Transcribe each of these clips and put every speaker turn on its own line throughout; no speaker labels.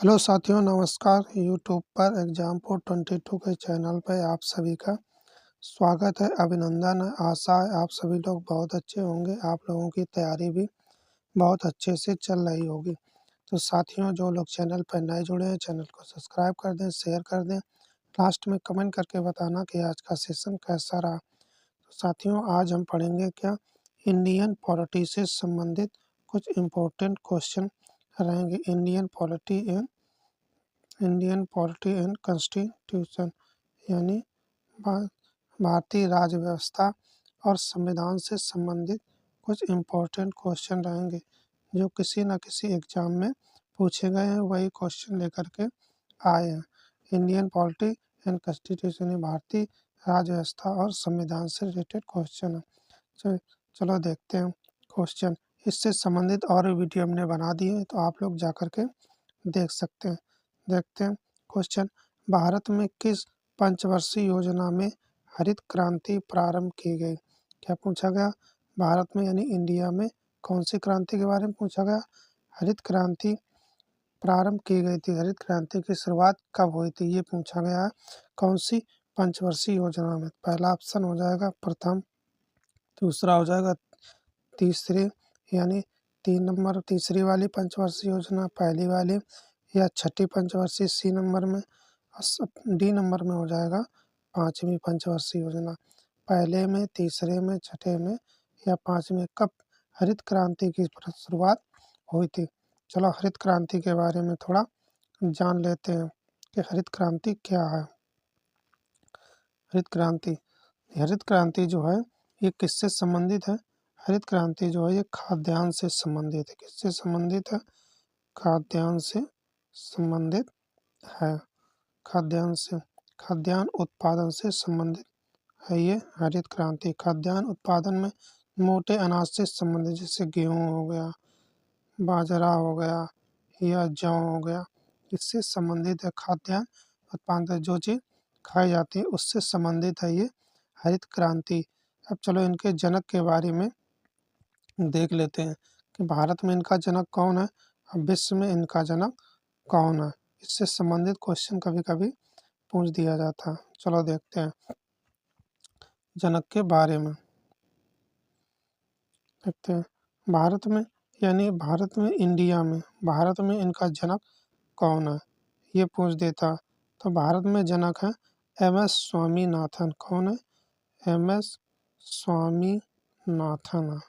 Hello साथियों, नमस्कार। YouTube पर एग्जाम्पल 22 के चैनल पर आप सभी का स्वागत है, अभिनंदन है। आशा है आप सभी लोग बहुत अच्छे होंगे। आप लोगों की तैयारी भी बहुत अच्छे से चल रही होगी। तो साथियों, जो लोग चैनल पर नए जुड़े हैं, चैनल को सब्सक्राइब कर दें, शेयर कर दें। लास्ट में कमेंट करके बताना कि आज का सेशन कैसा रहा। तो साथियों, आज हम पढ़ेंगे क्या, इंडियन पॉलिटी से संबंधित कुछ इम्पोर्टेंट क्वेश्चन रहेंगे। इंडियन पॉलिटी एंड कॉन्स्टिट्यूशन यानी भारतीय राज्य व्यवस्था और संविधान से संबंधित कुछ इम्पोर्टेंट क्वेश्चन रहेंगे जो किसी न किसी एग्जाम में पूछे गए हैं, वही क्वेश्चन लेकर के आए हैं। इंडियन पॉलिटी एंड कॉन्स्टिट्यूशन भारतीय राज्य व्यवस्था और संविधान से रिलेटेड क्वेश्चन है। चलो देखते हैं क्वेश्चन। इससे संबंधित और भी वीडियो हमने बना दी है, तो आप लोग जा कर के देख सकते हैं। देखते हैं क्वेश्चन। भारत में किस पंचवर्षीय योजना में हरित क्रांति प्रारंभ की गई? क्या पूछा गया? भारत में यानी इंडिया में कौन सी क्रांति के बारे में पूछा गया? हरित क्रांति प्रारंभ की गई थी। हरित क्रांति की शुरुआत कब हुई थी, ये पूछा गया है। कौन सी पंचवर्षीय योजना में? पहला ऑप्शन हो जाएगा प्रथम, दूसरा हो जाएगा तीसरी यानी 3 नंबर तीसरी वाली पंचवर्षीय योजना, पहली वाली, या छठी पंचवर्षीय सी नंबर में, और डी नंबर में हो जाएगा 5वीं पंचवर्षीय योजना। पहले में, तीसरे में, छठे में या 5वीं कब हरित क्रांति की शुरुआत हुई थी? चलो हरित क्रांति के बारे में थोड़ा जान लेते हैं कि हरित क्रांति क्या है। हरित क्रांति जो है ये किससे संबंधित है? हरित क्रांति जो है ये खाद्यान्न से संबंधित है। किससे संबंधित है? खाद्यान्न से संबंधित है। खाद्यान्न उत्पादन से संबंधित है ये हरित क्रांति। खाद्यान्न उत्पादन में मोटे अनाज से संबंधित, जैसे गेहूँ हो गया, बाजरा हो गया या जौ हो गया, इससे संबंधित है। खाद्यान्न उत्पादन जो चीज़ खाई जाती है उससे संबंधित है ये हरित क्रांति। अब चलो इनके जनक के बारे में देख लेते हैं कि भारत में इनका जनक कौन है, अब विश्व में इनका जनक कौन है। इससे संबंधित क्वेश्चन कभी कभी पूछ दिया जाता है। चलो देखते हैं जनक के बारे में। देखते हैं भारत में यानी भारत में भारत में इनका जनक कौन है, ये पूछ देता तो भारत में जनक है MS स्वामीनाथन। कौन है? MS स्वामीनाथन है।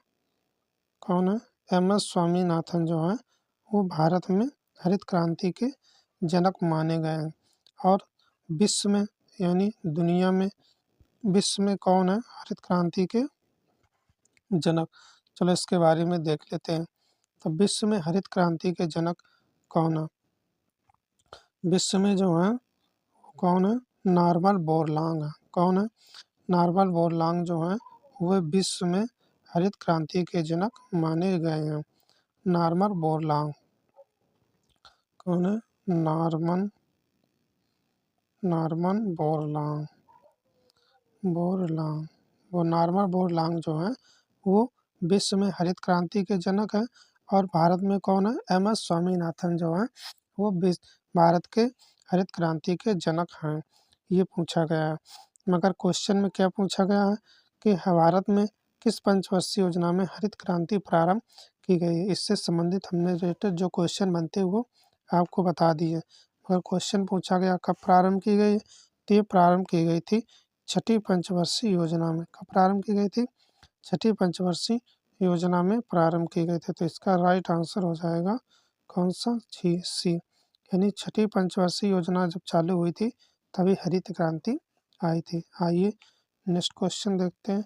कौन है? MS स्वामीनाथन जो है वो भारत में हरित क्रांति के जनक माने गए हैं। और विश्व में यानी दुनिया में, विश्व में कौन है हरित क्रांति के जनक? चलो इसके बारे में देख लेते हैं। तो विश्व में हरित क्रांति के जनक कौन है? विश्व में जो है कौन है? नॉर्मन बोरलॉग है। कौन है? नॉर्मन बोरलॉग जो है वह विश्व में हरित क्रांति के जनक माने गए हैं। नॉर्मन बोरलॉग कौन है? नॉर्मन बोरलॉग वो नॉर्मन बोरलॉग जो है वो विश्व में हरित क्रांति के जनक है। और भारत में कौन है? MS स्वामीनाथन जो है वो भारत के हरित क्रांति के जनक हैं, ये पूछा गया है। मगर क्वेश्चन में क्या पूछा गया है कि भारत में किस पंचवर्षीय योजना में हरित क्रांति प्रारंभ की गई है? इससे संबंधित हमने रिलेटेड जो क्वेश्चन बनते हैं वो आपको बता दिए। मगर क्वेश्चन पूछा गया कब प्रारंभ की गई, तो ये प्रारंभ की गई थी छठी पंचवर्षीय योजना में। कब प्रारंभ की गई थी? छठी पंचवर्षीय योजना में प्रारंभ की गई थी। तो इसका राइट आंसर हो जाएगा कौन सा? सी यानी छठी पंचवर्षीय योजना जब चालू हुई थी तभी हरित क्रांति आई थी। आइए नेक्स्ट क्वेश्चन देखते हैं।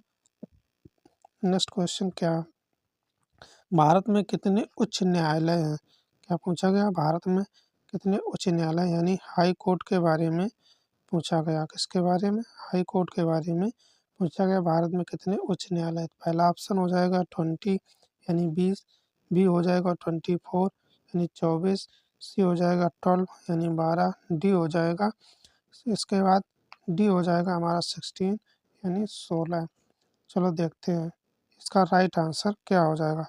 नेक्स्ट क्वेश्चन क्या है? भारत में कितने उच्च न्यायालय हैं? क्या पूछा गया? भारत में कितने उच्च न्यायालय यानी हाई कोर्ट के बारे में पूछा गया। किसके बारे में? हाई कोर्ट के बारे में पूछा गया। भारत में कितने उच्च न्यायालय? पहला ऑप्शन हो जाएगा 20 यानी 20, बी हो जाएगा 24 यानी 24, सी हो जाएगा 12 यानी 12, डी हो जाएगा, इसके बाद डी हो जाएगा हमारा 16 यानी 16। चलो देखते हैं इसका राइट आंसर क्या हो जाएगा।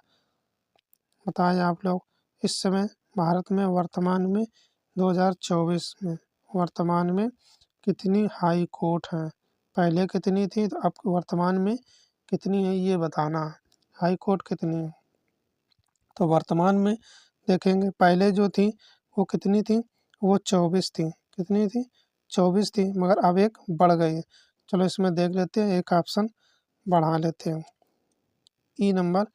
बताएं आप लोग। इस समय भारत में वर्तमान में 2024 में वर्तमान में कितनी हाई कोर्ट हैं? पहले कितनी थी तो अब वर्तमान में कितनी है ये बताना है। हाई कोर्ट कितनी है? तो वर्तमान में देखेंगे पहले जो थी वो कितनी थी, वो 24 थी। कितनी थी? 24 थी, मगर अब एक बढ़ गई है। चलो इसमें देख लेते हैं, एक ऑप्शन बढ़ा लेते हैं, ई नंबर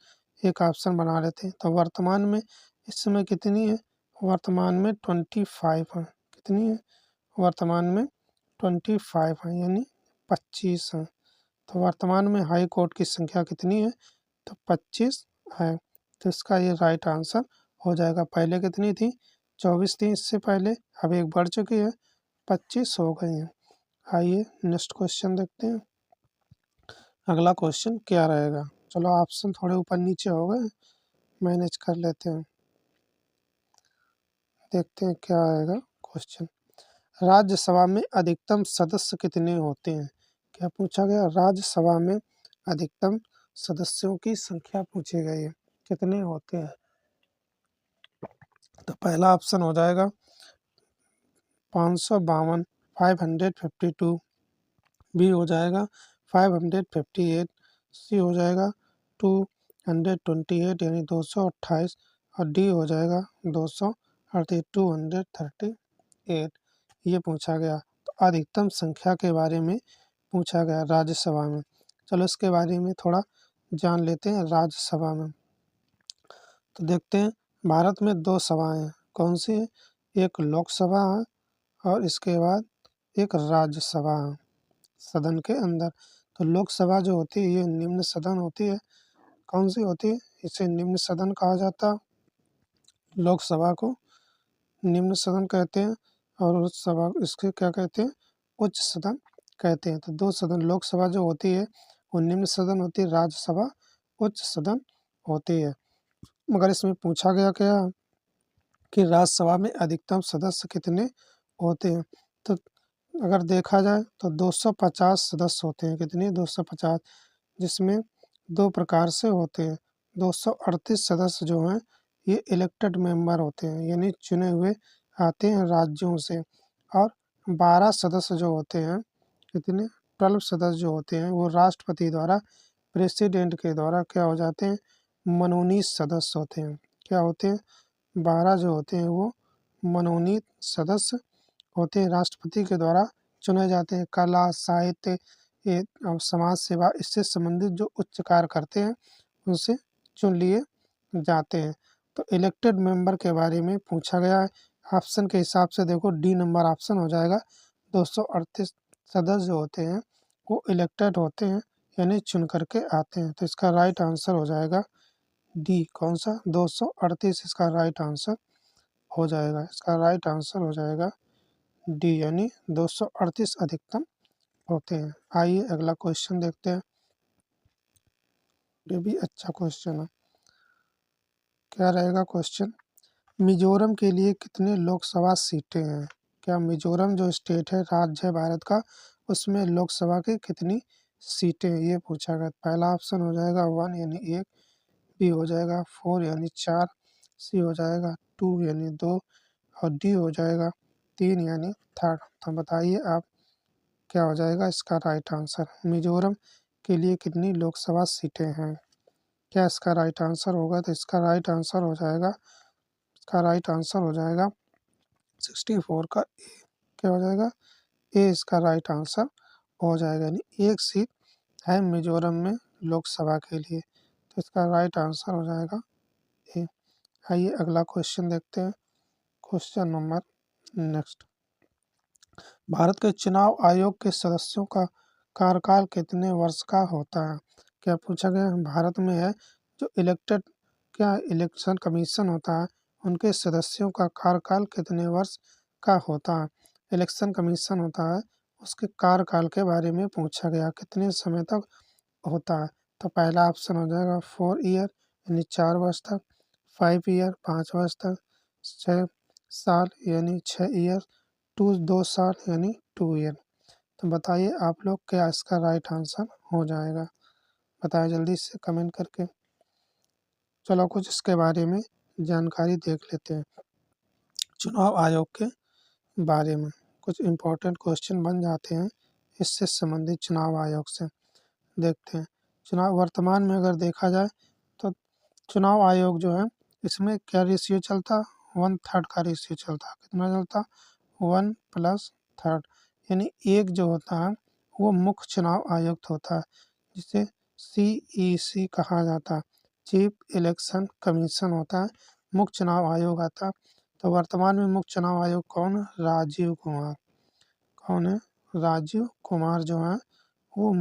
एक ऑप्शन बना लेते हैं। तो वर्तमान में इस समय कितनी है? वर्तमान में 25 है। कितनी है? वर्तमान में 25 है, यानी 25 है। तो वर्तमान में हाई कोर्ट की संख्या कितनी है? तो 25 है। तो इसका ये राइट आंसर हो जाएगा। पहले कितनी थी? 24 थी इससे पहले, अब एक बढ़ चुकी है, 25 हो गई है। आइए नेक्स्ट क्वेश्चन देखते हैं। अगला क्वेश्चन क्या रहेगा? चलो ऑप्शन थोड़े ऊपर नीचे हो गए, मैनेज कर लेते हैं। देखते हैं क्या आएगा क्वेश्चन। राज्यसभा में अधिकतम सदस्य कितने होते हैं? क्या पूछा गया? राज्यसभा में अधिकतम सदस्यों की संख्या पूछी गई है, कितने होते हैं? तो पहला ऑप्शन हो जाएगा 552, 552। बी हो जाएगा 558। सी हो जाएगा 228 यानी 228। और डी हो जाएगा 238, 238 ये पूछा गया। तो अधिकतम संख्या के बारे में पूछा गया राज्यसभा में। चलो इसके बारे में थोड़ा जान लेते हैं। राज्यसभा में तो देखते हैं, भारत में दो सभाएं हैं। कौन सी है? एक लोकसभा है और इसके बाद एक राज्यसभा है सदन के अंदर। तो लोकसभा जो होती है ये निम्न सदन होती है। कौन सी होती है? इसे निम्न सदन कहा जाता है। लोकसभा को निम्न सदन कहते हैं और उच्च सभा इसके क्या कहते हैं? उच्च सदन कहते हैं। तो दो सदन, लोकसभा जो होती है वो निम्न सदन होती है, राज्यसभा उच्च सदन होती है। मगर इसमें पूछा गया क्या कि राज्यसभा में अधिकतम सदस्य कितने होते हैं? तो अगर देखा जाए तो 250 सदस्य होते हैं। कितने? 250, जिसमें दो प्रकार से होते हैं। 238 सदस्य जो हैं ये इलेक्टेड मेंबर होते हैं, यानी चुने हुए आते हैं राज्यों से। और 12 सदस्य जो होते हैं, कितने? 12 सदस्य जो होते हैं वो राष्ट्रपति द्वारा, प्रेसिडेंट के द्वारा क्या हो जाते हैं? मनोनीत सदस्य होते हैं। क्या होते हैं? 12 जो होते हैं वो मनोनीत सदस्य होते हैं, राष्ट्रपति के द्वारा चुने जाते हैं। कला, साहित्य और समाज सेवा इससे संबंधित जो उच्च कार्य करते हैं उनसे चुन लिए जाते हैं। तो इलेक्टेड मेंबर के बारे में पूछा गया है। ऑप्शन के हिसाब से देखो डी नंबर ऑप्शन हो जाएगा। 238 सदस्य जो होते हैं वो इलेक्टेड होते हैं, यानी चुन करके आते हैं। तो इसका राइट आंसर हो जाएगा डी। कौन सा? 238 इसका राइट आंसर हो जाएगा। इसका राइट आंसर हो जाएगा डी, यानी 238 अधिकतम होते हैं। आइए अगला क्वेश्चन देखते हैं। ये भी अच्छा क्वेश्चन है। क्या रहेगा क्वेश्चन? मिजोरम के लिए कितने लोकसभा सीटें हैं? क्या मिजोरम जो स्टेट है, राज्य है भारत का, उसमें लोकसभा की कितनी सीटें हैं ये पूछा गया। पहला ऑप्शन हो जाएगा 1 यानी 1। बी हो जाएगा 4 यानी 4। सी हो जाएगा 2 यानी 2। और डी हो जाएगा 3 यानी 3rd। तो बताइए आप क्या हो जाएगा इसका राइट आंसर? मिजोरम के लिए कितनी लोकसभा सीटें हैं? क्या इसका राइट आंसर होगा? तो इसका राइट आंसर हो जाएगा, इसका राइट आंसर हो जाएगा 64 का ए। क्या हो जाएगा? ए इसका राइट आंसर हो जाएगा, यानी एक सीट है मिजोरम में लोकसभा के लिए। तो इसका राइट आंसर हो जाएगा ए। आइए अगला क्वेश्चन देखते हैं। Question number next. भारत के चुनाव आयोग के सदस्यों का कार्यकाल कितने वर्ष का होता है? क्या पूछा गया है? भारत में है जो इलेक्टेड क्या इलेक्शन कमीशन होता है, उनके सदस्यों का कार्यकाल कितने वर्ष का होता है? इलेक्शन कमीशन होता है, उसके कार्यकाल के बारे में पूछा गया, कितने समय तक होता है? तो पहला ऑप्शन हो जाएगा 4 ईयर यानी 4 वर्ष तक, 5 ईयर 5 वर्ष तक, 6 साल यानी 6 ईयर, 2 साल यानी 2 ईयर। तो बताइए आप लोग क्या इसका राइट आंसर हो जाएगा? बताएं जल्दी से कमेंट करके। चलो कुछ इसके बारे में जानकारी देख लेते हैं। चुनाव आयोग के बारे में कुछ इम्पोर्टेंट क्वेश्चन बन जाते हैं इससे संबंधित चुनाव आयोग से। देखते हैं चुनाव वर्तमान में अगर देखा जाए तो चुनाव आयोग जो है इसमें क्या रेशियो चलता, 1/3 का रेशियो चलता। कितना चलता, 1+3, यानी एक जो होता है वो मुख्य चुनाव आयुक्त होता है जिसे CEC कहा जाता है, चीफ इलेक्शन कमीशन होता है, मुख्य चुनाव आयोग आता है। तो वर्तमान में मुख्य चुनाव आयोग कौन है, राजीव कुमार। कौन है, राजीव कुमार जो है वो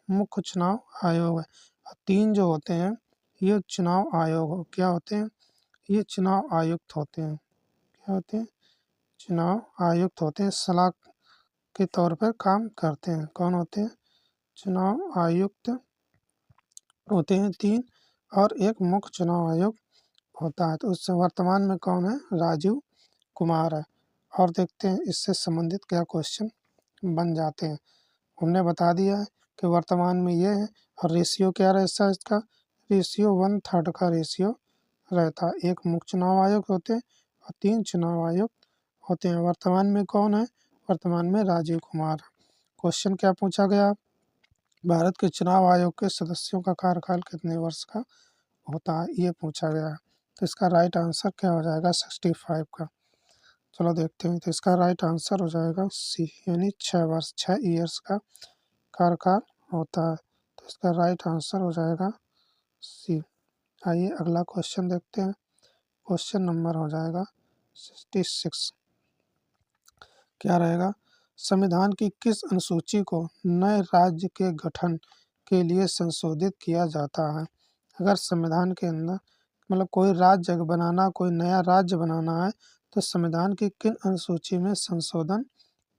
मुख्य चुनाव आयोग है। और 3 जो होते हैं ये चुनाव आयोग क्या होते हैं, ये चुनाव आयुक्त होते हैं। क्या होते हैं, चुनाव आयुक्त होते हैं, सलाह के तौर पर काम करते हैं। कौन होते हैं, चुनाव आयुक्त होते हैं 3 और एक मुख्य चुनाव आयोग होता है। तो उससे वर्तमान में कौन है, राजीव कुमार है। और देखते हैं इससे संबंधित क्या क्वेश्चन बन जाते हैं। हमने बता दिया है कि वर्तमान में ये है और रेशियो क्या रहता है इसका, रेशियो 1/3 का रेशियो रहता है। एक मुख्य चुनाव आयोग होते हैं और 3 चुनाव आयोग होते हैं। वर्तमान में कौन है, वर्तमान में राजीव कुमार। क्वेश्चन क्या पूछा गया, भारत के चुनाव आयोग के सदस्यों का कार्यकाल कितने वर्ष का होता है, ये पूछा गया है। तो इसका राइट आंसर क्या हो जाएगा, 65 का। चलो देखते हैं, तो इसका राइट आंसर हो जाएगा सी, यानी 6 वर्ष, 6 ईयर्स का कार्यकाल होता है। तो इसका राइट आंसर हो जाएगा सी। आइए अगला क्वेश्चन देखते हैं। क्वेश्चन नंबर हो जाएगा 66। क्या रहेगा, संविधान की किस अनुसूची को नए राज्य के गठन के लिए संशोधित किया जाता है। अगर संविधान के अंदर मतलब कोई राज्य बनाना, कोई नया राज्य बनाना है तो संविधान की किन अनुसूची में संशोधन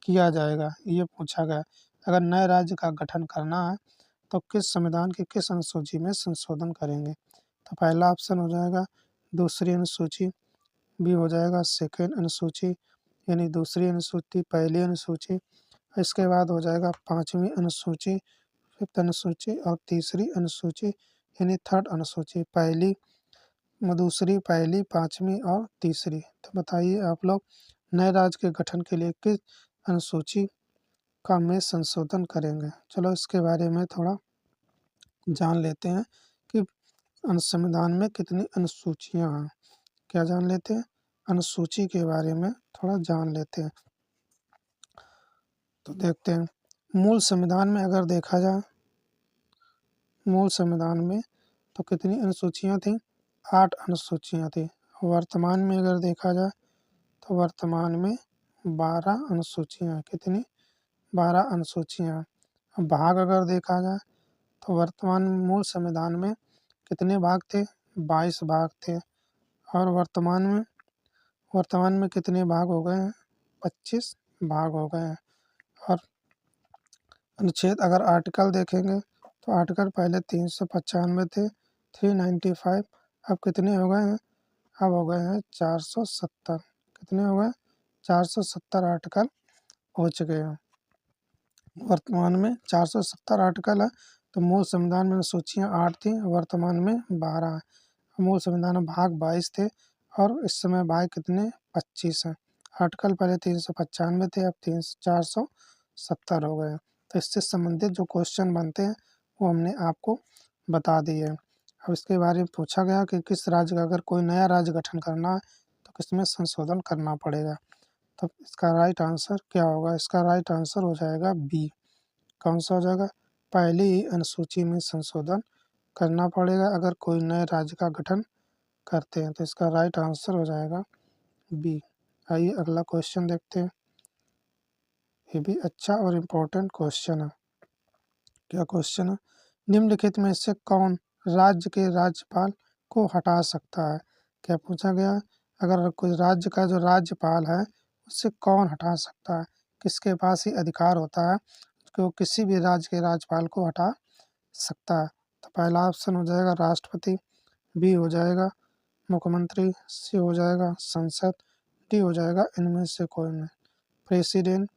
किया जाएगा, ये पूछा गया। अगर नए राज्य का गठन करना है तो किस संविधान की किस अनुसूची में संशोधन करेंगे। तो पहला ऑप्शन हो जाएगा दूसरी अनुसूची, बी हो जाएगा सेकेंड अनुसूची यानी दूसरी अनुसूची पहली अनुसूची, इसके बाद हो जाएगा 5वीं अनुसूची, 5th अनुसूची और तीसरी अनुसूची यानी 3rd अनुसूची, पहली, दूसरी, पहली, 5वीं और तीसरी। तो बताइए आप लोग नए राज्य के गठन के लिए किस अनुसूची का में संशोधन करेंगे। चलो इसके बारे में थोड़ा जान लेते हैं कि संविधान में कितनी अनुसूचियां हैं। क्या जान लेते हैं, अनुसूची के बारे में थोड़ा जान लेते हैं। तो देखते हैं मूल संविधान में अगर देखा जाए, मूल संविधान में तो कितनी अनुसूचियां थी, 8 अनुसूचियां थी। वर्तमान में अगर देखा जाए तो वर्तमान में 12 अनुसूचियां, कितनी, 12 अनुसूचियां। भाग अगर देखा जाए तो वर्तमान मूल संविधान में कितने भाग थे, 22 भाग थे। और वर्तमान में कितने भाग हो गए हैं, 25 भाग हो गए हैं। और अनुच्छेद अगर आर्टिकल देखेंगे तो आर्टिकल पहले 395 थे, 395, अब कितने हो गए हैं, अब हो गए हैं 470। कितने हो गए, 470 आर्टिकल हो चुके हैं। वर्तमान में 470 आर्टिकल है। तो मूल संविधान में अनुसूचियाँ 8 थी, वर्तमान में 12 है। मूल संविधान में भाग 22 थे और इस समय भाग कितने, 25 हैं। आर्टिकल पहले 395 थे, अब 470 हो गए। तो इससे संबंधित जो क्वेश्चन बनते हैं वो हमने आपको बता दिए। अब इसके बारे में पूछा गया कि किस राज्य का अगर कोई नया राज्य गठन करना है तो किसमें संशोधन करना पड़ेगा। तो इसका राइट आंसर क्या होगा, इसका राइट आंसर हो जाएगा बी। कौन सा हो जाएगा, पहली ही अनुसूची में संशोधन करना पड़ेगा अगर कोई नए राज्य का गठन करते हैं। तो इसका राइट आंसर हो जाएगा बी। आइए अगला क्वेश्चन देखते हैं। ये भी अच्छा और इम्पोर्टेंट क्वेश्चन है। क्या क्वेश्चन है, निम्नलिखित में से कौन राज्य के राज्यपाल को हटा सकता है। क्या पूछा गया, अगर कोई राज्य का जो राज्यपाल है उससे कौन हटा सकता है, किसके पास ही अधिकार होता है कि वो किसी भी राज्य के राज्यपाल को हटा सकता है। तो पहला ऑप्शन हो जाएगा राष्ट्रपति, बी हो जाएगा मुख्यमंत्री, सी हो जाएगा संसद, डी हो जाएगा इनमें से कोई नहीं, प्रेसिडेंट।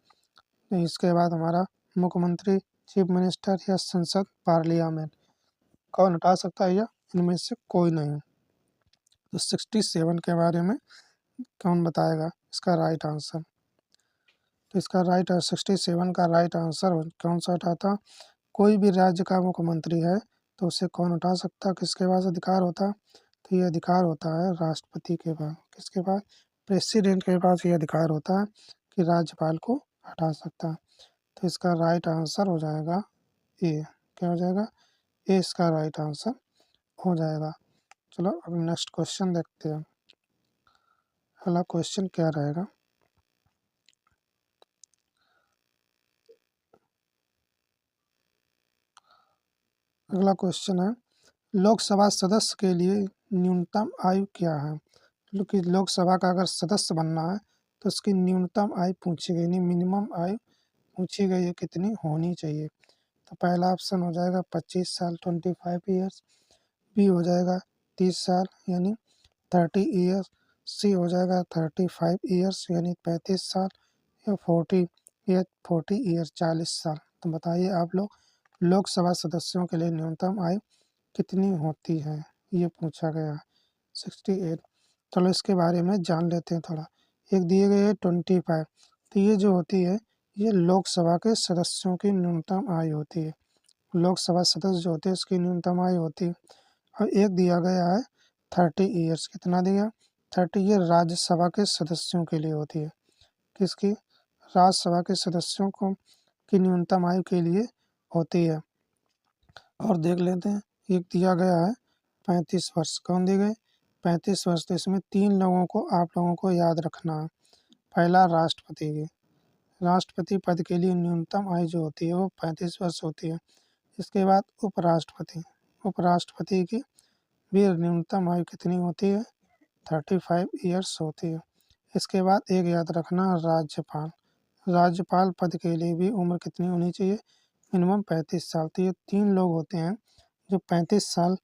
इसके बाद हमारा मुख्यमंत्री, चीफ मिनिस्टर या संसद, पार्लियामेंट। कौन हटा सकता है या इनमें से कोई नहीं। तो 67 के बारे में कौन बताएगा इसका राइट आंसर? तो इसका राइट 67 का राइट आंसर कौन सा था? कोई भी राज्य का मुख्यमंत्री है तो उसे कौन हटा सकता, किसके पास अधिकार होता? तो ये अधिकार होता है राष्ट्रपति के पास। किसके पास? प्रेसिडेंट के पास ये अधिकार होता है कि राज्यपाल को हटा सकता है। तो इसका राइट आंसर हो जाएगा ए। क्या हो जाएगा? ए इसका राइट आंसर हो जाएगा। चलो अब नेक्स्ट क्वेश्चन देखते हैं। अगला क्वेश्चन क्या रहेगा? अगला क्वेश्चन है, लोकसभा सदस्य के लिए न्यूनतम आयु क्या है? क्योंकि लोकसभा का अगर सदस्य बनना है तो उसकी न्यूनतम आयु पूछी गई, नहीं मिनिमम आयु पूछी गई है कितनी होनी चाहिए। तो पहला ऑप्शन हो जाएगा 25 साल 25 ईयर्स, बी हो जाएगा 30 साल यानी 30 ईयर्स, सी हो जाएगा 35 ईयर्स यानी 35 साल, या 40 ईयर्स 40 साल। तो बताइए आप लोग, लोकसभा सदस्यों के लिए न्यूनतम आयु कितनी होती है, ये पूछा गया है 68। चलो इसके बारे में जान लेते हैं थोड़ा। एक दिए गए है 25, तो ये जो होती है ये लोकसभा के सदस्यों की न्यूनतम आयु होती है। लोकसभा सदस्य जो होते हैं उसकी न्यूनतम आयु होती है। और एक दिया गया है 30 ईयर्स, कितना दिया? 30, ये राज्यसभा के सदस्यों के लिए होती है। किसकी? राज्यसभा के सदस्यों को की न्यूनतम आयु के लिए होती है। और देख लेते हैं, एक दिया गया है 35 वर्ष। कौन दिए गए? 35 वर्ष। तो इसमें 3 लोगों को आप लोगों को याद रखना है। पहला राष्ट्रपति की, राष्ट्रपति पद के लिए न्यूनतम आयु जो होती है वो 35 वर्ष होती है। इसके बाद उपराष्ट्रपति, उपराष्ट्रपति की भी न्यूनतम आयु कितनी होती है? 35 ईयर्स होती है। इसके बाद एक याद रखना, राज्यपाल, राज्यपाल पद के लिए भी उम्र कितनी होनी चाहिए? मिनिमम 35 साल। तो ये 3 लोग होते हैं जो 35 साल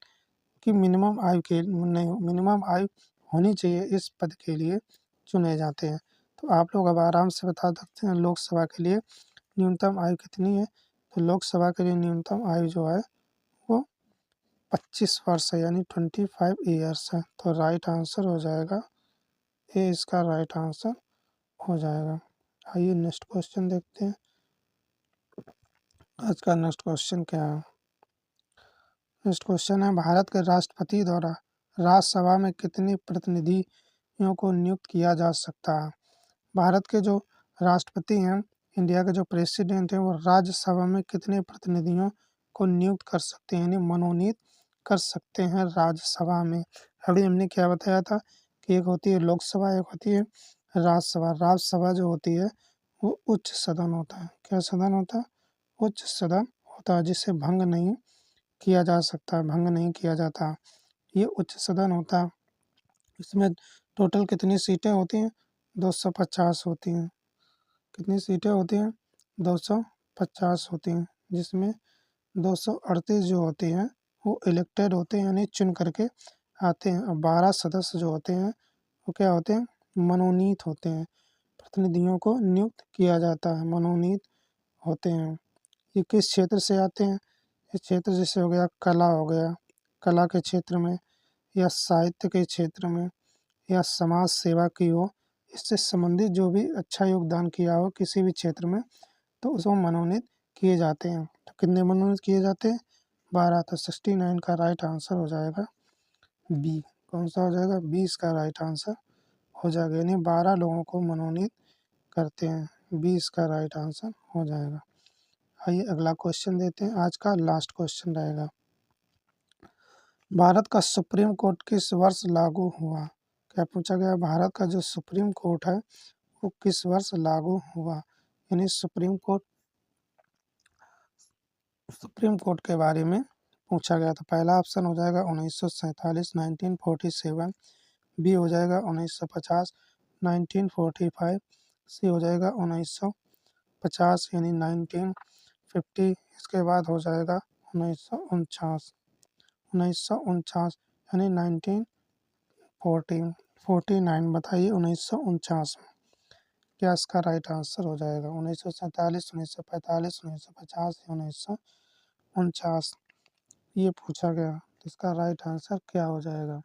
की मिनिमम आयु के नहीं, मिनिमम आयु होनी चाहिए इस पद के लिए चुने जाते हैं। तो आप लोग अब आराम से बता सकते हैं लोकसभा के लिए न्यूनतम आयु कितनी है। तो लोकसभा के लिए न्यूनतम आयु जो है वो 25 वर्ष है यानी 25 ईयर्स है। तो राइट आंसर हो जाएगा ए, इसका राइट आंसर हो जाएगा। आइए नेक्स्ट क्वेश्चन देखते हैं। आज का नेक्स्ट क्वेश्चन क्या है? नेक्स्ट क्वेश्चन है, भारत के राष्ट्रपति द्वारा राज्यसभा में कितने प्रतिनिधियों को नियुक्त किया जा सकता है? भारत के जो राष्ट्रपति हैं, इंडिया के जो प्रेसिडेंट हैं, वो राज्यसभा में कितने प्रतिनिधियों को नियुक्त कर सकते हैं यानी मनोनीत कर सकते हैं राज्यसभा में? अभी हमने क्या बताया था कि एक होती है लोकसभा, एक होती है राज्यसभा। राज्यसभा जो होती है वो उच्च सदन होता है। क्या सदन होता है? उच्च सदन होता है, जिसे भंग नहीं किया जा सकता, भंग नहीं किया जाता, ये उच्च सदन होता है। इसमें टोटल कितनी सीटें होती हैं? 250 होती हैं। कितनी सीटें होती हैं? 250 होती हैं, जिसमें 238 जो होते हैं वो इलेक्टेड होते हैं यानी चुन करके आते हैं, और 12 सदस्य जो होते हैं वो क्या होते हैं? मनोनीत होते हैं। प्रतिनिधियों को नियुक्त किया जाता है, मनोनीत होते हैं। ये किस क्षेत्र से आते हैं? इस क्षेत्र जैसे हो गया कला, हो गया कला के क्षेत्र में, या साहित्य के क्षेत्र में, या समाज सेवा की हो, इससे संबंधित जो भी अच्छा योगदान किया हो किसी भी क्षेत्र में, तो उसको मनोनीत किए जाते हैं। तो कितने मनोनीत किए जाते हैं? 12। तो 69 का राइट आंसर हो जाएगा बी। कौन सा हो जाएगा? 20 का राइट आंसर हो जाएगा, यानी 12 लोगों को मनोनीत करते हैं। 20 का राइट आंसर हो जाएगा। आइए अगला क्वेश्चन देते हैं, आज का लास्ट क्वेश्चन रहेगा। भारत का सुप्रीम कोर्ट किस वर्ष लागू हुआ? क्या पूछा गया? भारत का जो सुप्रीम कोर्ट है वो किस वर्ष लागू हुआ? यानी सुप्रीम कोर्ट के बारे में पूछा गया। तो पहला ऑप्शन हो जाएगा 1947 1947, बी हो जाएगा 1950 1945, सी हो जाएगा 1950 यानी 1950, इसके बाद हो जाएगा 1949 1949 यानी 1949। बताइए 1949 में क्या इसका राइट आंसर हो जाएगा? 1947 1945 1950 या 1949, ये पूछा गया। तो इसका राइट आंसर क्या हो जाएगा?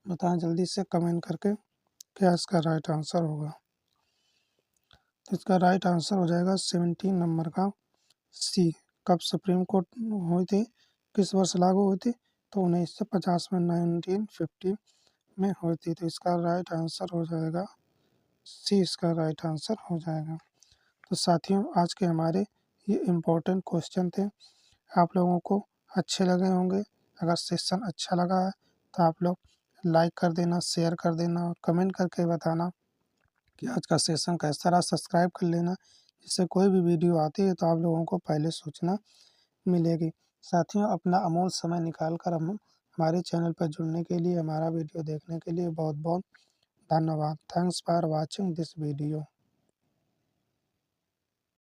बताएं जल्दी से कमेंट करके। क्या इसका राइट आंसर होगा? तो इसका राइट आंसर हो जाएगा 17 नंबर का सी। कब सुप्रीम कोर्ट हुई थी, किस वर्ष लागू हुई थी? तो 1950 में, 1950 में हुई थी। तो इसका राइट आंसर हो जाएगा सी, इसका राइट आंसर हो जाएगा। तो साथियों, आज के हमारे ये इम्पोर्टेंट क्वेश्चन थे। आप लोगों को अच्छे लगे होंगे। अगर सेशन अच्छा लगा है तो आप लोग लाइक कर देना, शेयर कर देना और कमेंट करके बताना कि आज का सेशन कैसा रहा। सब्सक्राइब कर लेना, जिससे कोई भी वीडियो आती है तो आप लोगों को पहले सूचना मिलेगी। साथियों, अपना अमूल्य समय निकाल कर हमारे चैनल पर जुड़ने के लिए, हमारा वीडियो देखने के लिए बहुत बहुत धन्यवाद। Thanks for watching this video.